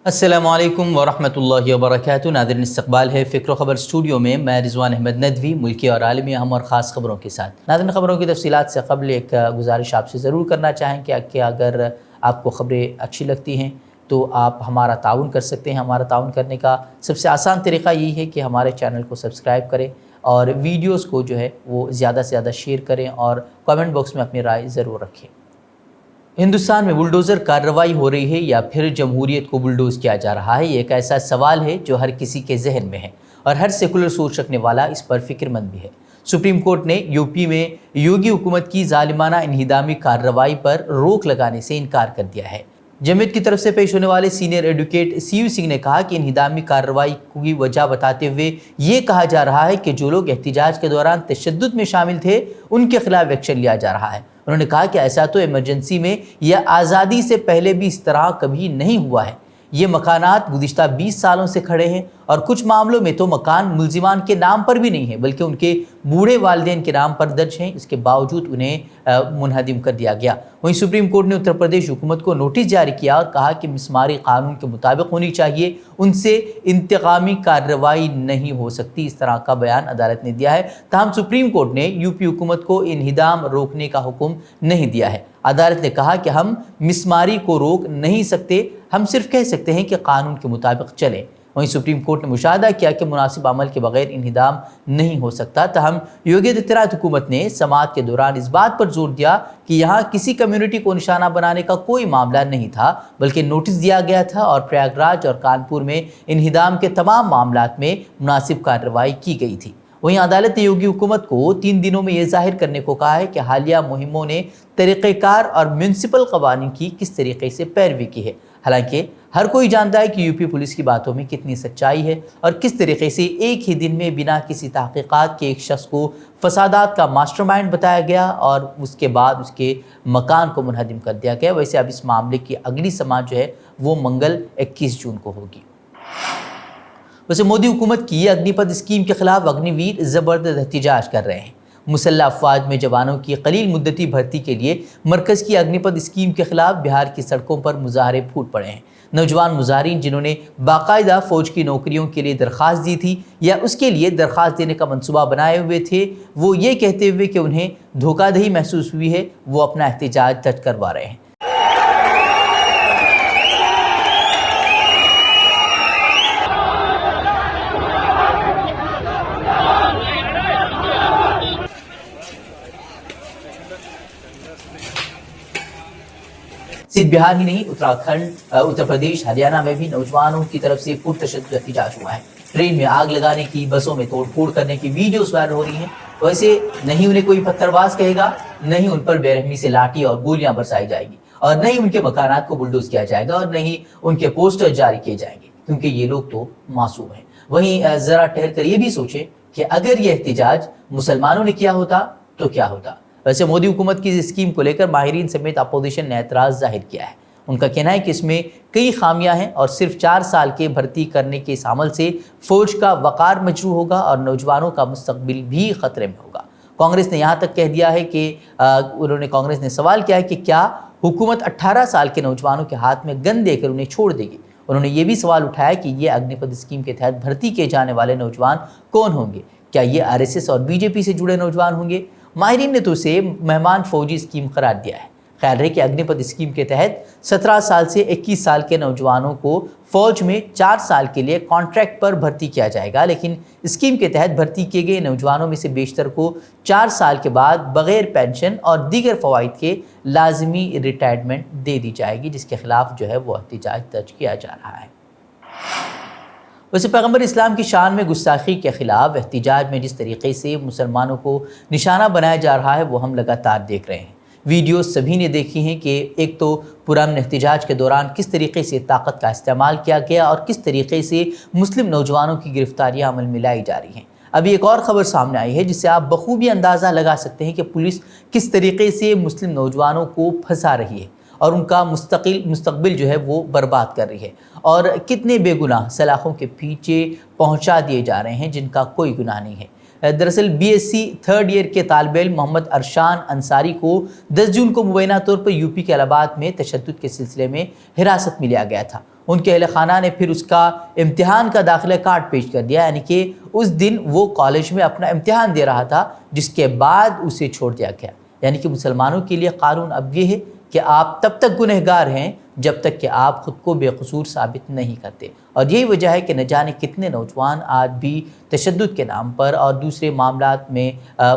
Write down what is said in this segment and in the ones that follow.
अस्सलामुअलैकुम वरहमतुल्लाहि वबरकातुहू। नाज़रीन, इस्तक़बाल है फ़िक्र ख़बर स्टूडियो में। मैं रिज़वान अहमद नदवी मुल्की और आलमी अहम और ख़ास ख़बरों के साथ। नाज़रीन, ख़बरों की तफ़सीलात से क़ब्ल एक गुज़ारिश आपसे ज़रूर करना चाहेंगे कि अगर आपको ख़बरें अच्छी लगती हैं तो आप हमारा ताउन कर सकते हैं। हमारा ताउन करने का सबसे आसान तरीक़ा यही है कि हमारे चैनल को सब्सक्राइब करें और वीडियोज़ को जो है वो ज़्यादा से ज़्यादा शेयर करें और कमेंट बॉक्स में अपनी राय ज़रूर रखें। हिंदुस्तान में बुलडोज़र कार्रवाई हो रही है या फिर जमहूरियत को बुलडोज़ किया जा रहा है? ये एक ऐसा सवाल है जो हर किसी के जहन में है और हर सेकुलर सोच रखने वाला इस पर फ़िक्रमंद भी है। सुप्रीम कोर्ट ने यूपी में योगी हुकूमत की ज़ालिमाना इन्हिदामी कार्रवाई पर रोक लगाने से इनकार कर दिया है। जमीयत की तरफ से पेश होने वाले सीनियर एडवोकेट सीयू सिंह ने कहा कि इन्हिदामी कार्रवाई की वजह बताते हुए ये कहा जा रहा है कि जो लोग एहतिजाज के दौरान तशद्दुद में शामिल थे उनके खिलाफ एक्शन लिया जा रहा है। उन्होंने कहा कि ऐसा तो इमरजेंसी में या आज़ादी से पहले भी इस तरह कभी नहीं हुआ है। ये मकानात गुज़िश्ता 20 सालों से खड़े हैं और कुछ मामलों में तो मकान मुल्जिमान के नाम पर भी नहीं है बल्कि उनके बूढ़े वालिदैन के नाम पर दर्ज हैं। इसके बावजूद उन्हें मुनहदिम कर दिया गया। वहीं सुप्रीम कोर्ट ने उत्तर प्रदेश हुकूमत को नोटिस जारी किया और कहा कि मिसमारी कानून के मुताबिक होनी चाहिए, उनसे इंतकामी कार्रवाई नहीं हो सकती। इस तरह का बयान अदालत ने दिया है। ताहम सुप्रीम कोर्ट ने यूपी हुकूमत को इन्हिदाम रोकने का हुक्म नहीं दिया है। अदालत ने कहा कि हम मिसमारी को रोक नहीं सकते, हम सिर्फ कह सकते हैं कि कानून के मुताबिक चलें। वहीं सुप्रीम कोर्ट ने मुशाहदा किया कि मुनासिब अमल के बगैर इन्हिदाम नहीं हो सकता। तहम योगी आदित्यनाथ हुकूमत ने समाअत के दौरान इस बात पर जोर दिया कि यहाँ किसी कम्युनिटी को निशाना बनाने का कोई मामला नहीं था बल्कि नोटिस दिया गया था और प्रयागराज और कानपुर में इन्हिदाम के तमाम मामलात में मुनासिब कार्रवाई की गई थी। वहीं अदालत ने योगी हुकूमत को 3 दिनों में ये जाहिर करने को कहा है कि हालिया मुहिमों ने तरीक़ेकार और म्यूनसिपल क़वानीन की किस तरीके से पैरवी की है। हालांकि हर कोई जानता है कि यूपी पुलिस की बातों में कितनी सच्चाई है और किस तरीके से एक ही दिन में बिना किसी तहक़ीक़ात के एक शख्स को फसादात का मास्टरमाइंड बताया गया और उसके बाद उसके मकान को मुनहदिम कर दिया गया। वैसे अब इस मामले की अगली समाअत जो है वो मंगल 21 जून को होगी। वैसे मोदी हुकूमत की अग्निपथ स्कीम के खिलाफ अग्निवीर ज़बरदस्त एहतिजाज कर रहे हैं। मुसल्लह अफ़वाज में जवानों की कलील मुद्दती भर्ती के लिए मरकज़ की अग्निपथ स्कीम के खिलाफ बिहार की सड़कों पर मुजाहरे फूट पड़े हैं। नौजवान मुजाहिरीन जिन्होंने बाकायदा फ़ौज की नौकरियों के लिए दरख्वास्त दी थी या उसके लिए दरख्वास्त देने का मंसूबा बनाए हुए थे, वो ये कहते हुए कि उन्हें धोखाधड़ी महसूस हुई है, वो अपना एहतिजाज दर्ज करवा रहे हैं। सिर्फ बिहार ही नहीं, उत्तराखंड, उत्तर प्रदेश, हरियाणा में भी नौजवानों की तरफ से पुरतशद्दुद एहतिजाज हुआ है। ट्रेन में आग लगाने की, बसों में तोड़फोड़ करने की वीडियोस वायरल हो रही हैं। वैसे नहीं उन्हें कोई पत्थरबाज कहेगा, नहीं उन पर बेरहमी से लाठी और गोलियां बरसाई जाएगी और नहीं उनके मकानात को बुलडोज किया जाएगा और नहीं उनके पोस्टर जारी किए जाएंगे, क्योंकि ये लोग तो मासूम हैं। वहीं जरा ठहर कर ये भी सोचे कि अगर ये एहतिजाज मुसलमानों ने किया होता तो क्या होता। वैसे मोदी हुकूमत की इस स्कीम को लेकर माहिरीन समेत अपोजिशन ने एतराज़ जाहिर किया है। उनका कहना है कि इसमें कई खामियां हैं और सिर्फ 4 साल के भर्ती करने के इस अमल से फ़ौज का वक़ार मजरूह होगा और नौजवानों का मुस्तकबिल भी ख़तरे में होगा। कांग्रेस ने यहाँ तक कह दिया है कि कांग्रेस ने सवाल किया है कि क्या हुकूमत 18 साल के नौजवानों के हाथ में गन देकर उन्हें छोड़ देगी। उन्होंने ये भी सवाल उठाया कि ये अग्निपथ स्कीम के तहत भर्ती किए जाने वाले नौजवान कौन होंगे, क्या ये RSS और BJP से जुड़े नौजवान होंगे। माहिरीन ने तो उसे मेहमान फ़ौजी स्कीम करार दिया है। ख्याल है कि अग्निपथ स्कीम के तहत 17 साल से 21 साल के नौजवानों को फ़ौज में 4 साल के लिए कॉन्ट्रैक्ट पर भर्ती किया जाएगा, लेकिन स्कीम के तहत भर्ती किए गए नौजवानों में से बेशतर को 4 साल के बाद बग़ैर पेंशन और दीगर फ़वाइद के लाजमी रिटायरमेंट दे दी जाएगी, जिसके खिलाफ जो है वो एहतिजाज दर्ज किया जा रहा है। वैसे पैगम्बर इस्लाम की शान में गुस्ताखी के ख़िलाफ़ एहतिजाज में जिस तरीके से मुसलमानों को निशाना बनाया जा रहा है वो हम लगातार देख रहे हैं। वीडियो सभी ने देखी हैं कि एक तो पुरअमन एहतिजाज के दौरान किस तरीके से ताकत का इस्तेमाल किया गया और किस तरीके से मुस्लिम नौजवानों की गिरफ्तारियां अमल में लाई जा रही हैं। अभी एक और ख़बर सामने आई है जिससे आप बखूबी अंदाज़ा लगा सकते हैं कि पुलिस किस तरीके से मुस्लिम नौजवानों को फंसा रही है और उनका मुस्तकबिल जो है वो बर्बाद कर रही है और कितने बेगुनाह सलाखों के पीछे पहुंचा दिए जा रहे हैं जिनका कोई गुनाह नहीं है। दरअसल BSc 3rd ईयर के तालिब इल्म मोहम्मद अरशान अंसारी को 10 जून को मुबैना तौर पर यूपी के इलाहाबाद में तशद्दुद के सिलसिले में हिरासत में लिया गया था। ان کے اہل خانہ نے پھر اس کا امتحان کا داخلہ کارڈ پیش کر دیا، یعنی کہ اس دن وہ کالج میں اپنا امتحان دے رہا تھا، جس کے بعد اسے چھوڑ دیا گیا۔ یعنی کہ مسلمانوں کے لیے قانون اب یہ ہے کہ آپ تب تک گنہگار ہیں جب تک کہ آپ خود کو بے قصور ثابت نہیں کرتے، اور یہی وجہ ہے کہ نہ جانے کتنے نوجوان آج بھی تشدد کے نام پر اور دوسرے معاملات میں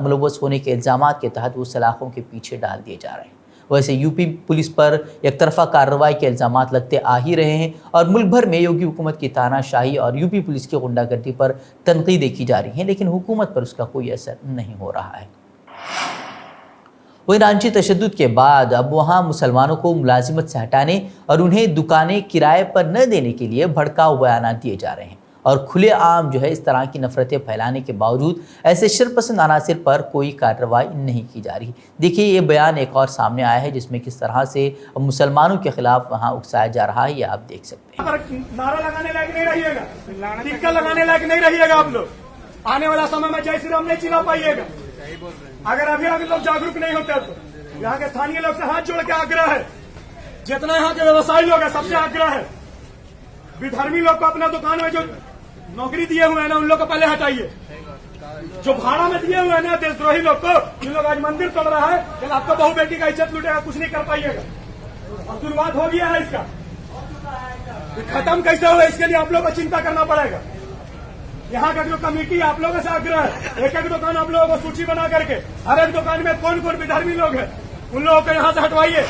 ملوث ہونے کے الزامات کے تحت وہ سلاخوں کے پیچھے ڈال دیے جا رہے ہیں۔ ویسے یو پی پولیس پر یک طرفہ کارروائی کے الزامات لگتے آ ہی رہے ہیں، اور ملک بھر میں یوگی حکومت کی تانا شاہی اور یو پی پولیس کی غنڈہ گردی پر تنقیدیں کی جا رہی ہیں، لیکن حکومت پر اس کا کوئی اثر نہیں ہو رہا ہے۔ وہیں رانچی تشدد کے بعد اب وہاں مسلمانوں کو ملازمت سے ہٹانے اور انہیں دکانیں کرائے پر نہ دینے کے لیے بھڑکاؤ بیانات دیے جا رہے ہیں، اور کھلے عام اس طرح کی نفرتیں پھیلانے کے باوجود ایسے شرپسند عناصر پر کوئی کارروائی نہیں کی جا رہی۔ دیکھیے یہ بیان ایک اور سامنے آیا ہے جس میں کس طرح سے مسلمانوں کے خلاف وہاں اکسایا جا رہا ہے، یہ آپ دیکھ سکتے ہیں۔ نعرہ لگانے لائق نہیں رہیے گا، ٹکا لگانے لائق نہیں رہیے گا، آپ لوگ آنے والا سمے میں جے श्री राम نہیں چلا پائیے گا۔ اگر ابھی لوگ جاگروک نہیں ہوتے تو یہاں کے स्थानीय لوگ سے ہاتھ جوڑ کے آگرہ ہے، جتنا یہاں کے ویوسائی لوگ ہیں سب سے آگرہ ہے، بدھرمی لوگ کو اپنا دکان میں جو نوکری دیے ہوئے ہیں نا ان لوگ کو پہلے ہٹائیے، جو بھاڑا میں دیے ہوئے ہیں نا دیش دروہی لوگ کو، ان لوگ آج مندر توڑ رہا ہے کہ آپ کا بہو بیٹی کا عزت لوٹے گا، کچھ نہیں کر پائیے گا۔ اب شروعات ہو گیا ہے اس کا، ختم کیسے ہوگا اس کے لیے آپ لوگ کو چنتا کرنا پڑے گا۔ یہاں کا جو کمیٹی آپ لوگوں سے آگرہ ہے، ایک ایک دکان آپ لوگوں کو سوچی بنا کر کے ہر ایک دکان میں کون کون بدھرمی لوگ ہیں ان لوگوں کو یہاں سے ہٹوائیے۔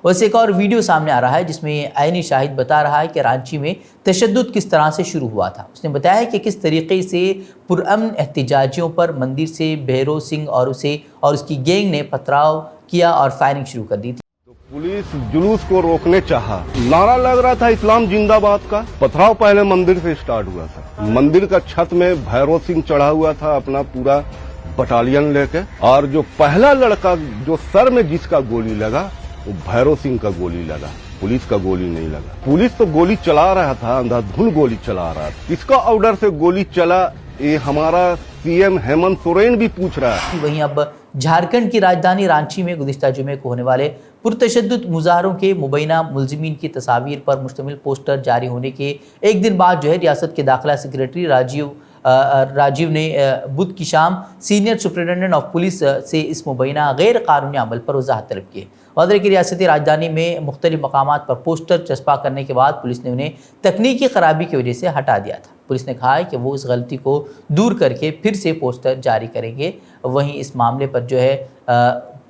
ویسے ایک اور ویڈیو سامنے آ رہا ہے جس میں عینی شاہد بتا رہا ہے کہ رانچی میں تشدد کس طرح سے شروع ہوا تھا۔ اس نے بتایا کہ کس طریقے سے پرامن احتجاجیوں پر مندر سے بھیرو سنگھ اور اس کی گینگ نے پتھراؤ کیا اور فائرنگ شروع کر دی تھی۔ पुलिस जुलूस को रोकने चाहा, नारा लग रहा था इस्लाम जिंदाबाद का। पथराव पहले मंदिर से स्टार्ट हुआ था। मंदिर का छत में भैरव सिंह चढ़ा हुआ था अपना पूरा बटालियन लेके, और जो पहला लड़का जो सर में जिसका गोली लगा वो भैरव सिंह का गोली लगा, पुलिस का गोली नहीं लगा। पुलिस तो गोली चला रहा था, अंधाधुंध गोली चला रहा था। किसका ऑर्डर से गोली चला ये हमारा सीएम हेमंत सोरेन भी पूछ रहा है। वहीं अब झारखंड की राजधानी रांची में गुज़िश्ता जुमे को होने वाले पुरतशद्दुद मुजाहरों के मुबैना मुलजिमीन की तस्वीर पर मुश्तमिल पोस्टर जारी होने के एक दिन बाद रियासत के दाखिला सेक्रेटरी राजीव ने बुध की शाम सीनियर सुपरिटेंडेंट ऑफ पुलिस से इस मुबैना गैर कानूनी अमल पर वजाहत तलब की। वादे की रियासती राजधानी में मुख्तलिफ मकामात पर पोस्टर चस्पा करने के बाद पुलिस ने उन्हें तकनीकी खराबी की वजह से हटा दिया था। पुलिस ने कहा है कि वो इस गलती को दूर करके फिर से पोस्टर जारी करेंगे। वहीं इस मामले पर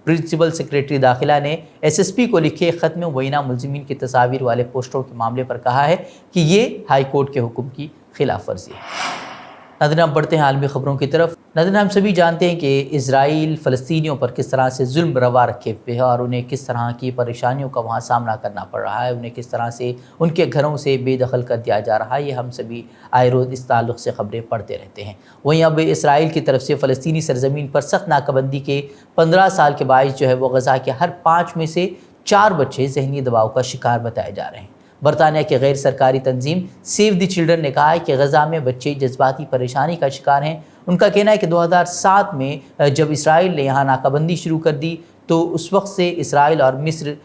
प्रिंसिपल सेक्रेटरी दाखिला ने एसएसपी को लिखे खत में मुबैना मुलजिमीन की तस्वीर वाले पोस्टरों के मामले पर कहा है कि ये हाई कोर्ट के हुक्म की खिलाफ वर्जी है। नाज़रीन अब बढ़ते हैं आलमी ख़बरों की तरफ। नाज़रीन हम सभी जानते हैं कि इज़राइल फ़लस्तीनियों पर किस तरह से जुल्म रवा रखे हुए है और उन्हें किस तरह की परेशानियों का वहाँ सामना करना पड़ रहा है, उन्हें किस तरह से उनके घरों से बेदखल कर दिया जा रहा है। ये हम सभी आए रोज़ इस ताल्लुक़ से ख़बरें पढ़ते रहते हैं। वहीं अब इज़राइल की तरफ से फ़लस्तीनी सरज़मीन पर सख्त नाकाबंदी के 15 साल के बाइस वो गज़ा के हर 5 में से 4 बच्चे ज़हनी दबाव का शिकार बताए जा रहे हैं। बरतानिया की गैर सरकारी तंजीम सेव द चिल्ड्रन ने कहा है कि गज़ा में बच्चे जज्बाती परेशानी का शिकार हैं। उनका कहना है कि 2007 में जब इसराइल ने यहाँ नाकाबंदी शुरू कर दी तो उस वक्त से इसराइल और मिस्र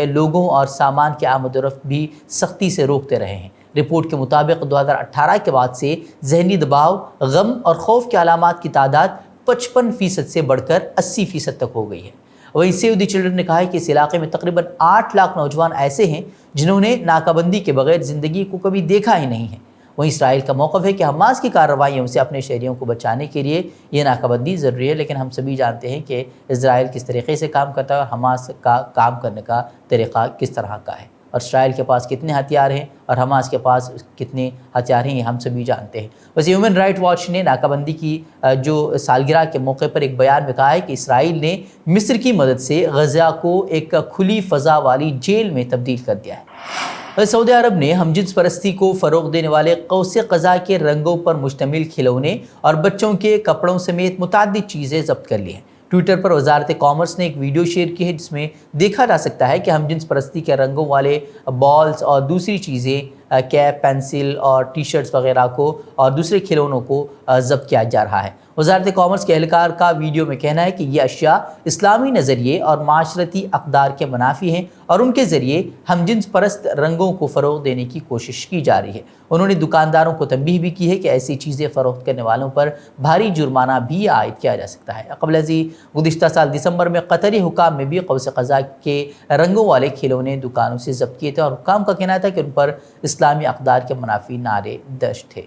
लोगों और सामान के आमद-ओ-रफ्त भी सख्ती से रोकते रहे हैं। रिपोर्ट के मुताबिक 2018 के बाद से ज़हनी दबाव, गम और खौफ के अलामात की तादाद 55% से बढ़कर 80% तक हो गई है। वहीं सेव द चिल्ड्रन ने कहा है कि इस इलाके में तकरीबन 8 लाख नौजवान ऐसे हैं जिन्होंने नाकाबंदी के बगैर ज़िंदगी को कभी देखा ही नहीं है। वहीं इसराइल का मौक़िफ़ है कि हमास की कार्रवाइयों से अपने शहरियों को बचाने के लिए ये नाकाबंदी ज़रूरी है, लेकिन हम सभी जानते हैं कि इज़राइल किस तरीके से काम करता है और हमास का काम करने का तरीक़ा किस तरह का है, और इसराइल के पास कितने हथियार हैं और हमास के पास कितने हथियार हैं ये हम सभी जानते हैं। वैसे ह्यूमन राइट वॉच ने नाकाबंदी की जो सालगिरह के मौके पर एक बयान में कहा है कि इसराइल ने मिस्र की मदद से गज़ा को एक खुली फ़ज़ा वाली जेल में तब्दील कर दिया है। सऊदी अरब ने हमजिन्स परस्ती को फ़रोग़ देने वाले कौसे क़ज़ा के रंगों पर मुश्तमिल खिलौने और बच्चों के कपड़ों समेत मुतअद्दिद चीज़ें ज़ब्त कर ली हैं। ट्विटर पर वजारत कॉमर्स ने एक वीडियो शेयर की है जिसमें देखा जा सकता है कि हमजिन्स परस्ती के रंगों वाले बॉल्स और दूसरी चीज़ें, कैप, पेंसिल और टी शर्ट्स वगैरह को और दूसरे खिलौनों को ज़ब्त किया जा रहा है। वजारत कॉमर्स के एहलकार का वीडियो में कहना है कि ये अशिया इस्लामी नज़रिए और माशरती अक़दार के मुनाफी हैं और उनके ज़रिए हमजिन्स परस्त रंगों को फ़रोग़ देने की कोशिश की जा रही है। उन्होंने दुकानदारों को तंबीह भी की है कि ऐसी चीज़ें फ़रोख्त करने वालों पर भारी जुर्माना भी आयद किया जा सकता है। क़ब्ल गुज़िश्ता साल दिसंबर में क़तरी हुकाम में भी क़ौस क़ज़ा के रंगों वाले खिलौने दुकानों से ज़ब्त किए थे और हुकाम का कहना था कि उन पर इस्लामी अक़दार के मुनाफी नारे दर्ज थे।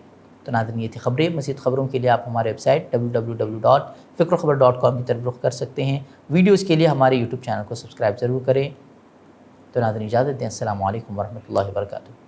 तो नाज़रीन, ये थी खबरें। मज़ीद खबरों के लिए आप हमारे वेबसाइट www.fikrokhabar.com की तरफ रुख कर सकते हैं। वीडियोज़ के लिए हमारे यूट्यूब चैनल को सब्सक्राइब ज़रूर करें। तो नाज़रीन, इजाज़त दें। अस्सलामु अलैकुम वरहमतुल्लाहि वबरकातुहू।